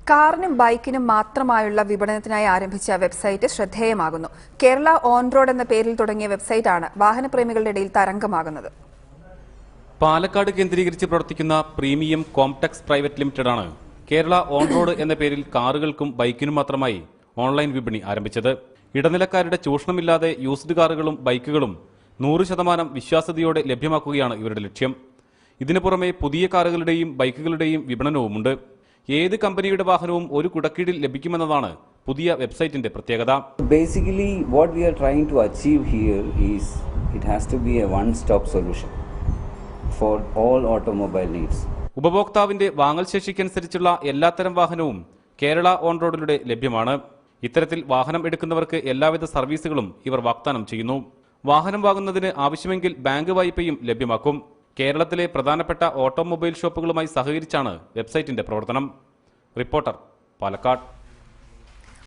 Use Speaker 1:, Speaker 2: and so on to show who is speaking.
Speaker 1: കാറിനും ബൈക്കിനും മാത്രമായുള്ള വിപണനത്തിനായി ആരംഭിച്ച website ശ്രദ്ധേയമാകുന്നു. Kerala on road എന്ന പേരിൽ തുടങ്ങിയ വെബ്സൈറ്റാണ് വാഹനപ്രേമികളുടെ ഇടയിൽ തരംഗമാകുന്നത്.
Speaker 2: പാലക്കാട് കേന്ദ്രീകരിച്ച് പ്രവർത്തിക്കുന്ന പ്രീമിയം കോംടെക്സ് പ്രൈവറ്റ് ലിമിറ്റഡ് ആണ് കേരള ഓൺ റോഡ് എന്ന പേരിൽ കാറുകൾക്കും ബൈക്കിനും മാത്രമായി ഓൺലൈൻ വിപണി ആരംഭിച്ചത്. ഇടനിലക്കാരുടെ ചൂഷണമില്ലാതെ യൂസ്ഡ് കാറുകളും ബൈക്കുകളും 100% വിശ്വാസ്യതയോടെ ലഭ്യമാക്കുകയാണ് ഇവരുടെ ലക്ഷ്യം. ഇതിനു പുറമെ പുതിയ കാറുകളുടെയും ബൈക്കുകളുടെയും വിപണനവുമുണ്ട്. ഏത് കമ്പനിയുടെ വാഹനവും ഒരു കുടക്കീഴിൽ ലഭിക്കുമെന്നതാണ് പുതിയ വെബ്സൈറ്റിന്റെ പ്രത്യേകത.
Speaker 3: Basically, what we are trying to achieve here is it has to be a one-stop solution for all automobile needs.
Speaker 2: ഉപഭോക്താവിന്റെ വാങ്ങൽ ശേഷിക്കനുസരിച്ചുള്ള എല്ലാത്തരം വാഹനവും കേരള ഓൺ റോഡിലൂടെ ലഭ്യമാണ്. ഇത്തരത്തിൽ വാഹനം എടുക്കുന്നവർക്ക് എല്ലാവിധ സർവീസുകളും ഇവർ വാഗ്ദാനം ചെയ്യുന്നു. വാഹനം വാങ്ങുന്നതിന് ആവശ്യമെങ്കിൽ ബാങ്ക് വായ്പയും ലഭ്യമാക്കും. കേരളത്തിലെ പ്രധാനപ്പെട്ട ഓട്ടോമൊബൈൽ ഷോപ്പുകളുമായി സഹകരിച്ചാണ് വെബ്സൈറ്റിന്റെ പ്രവർത്തനം. റിപ്പോർട്ടർ, പാലക്കാട്.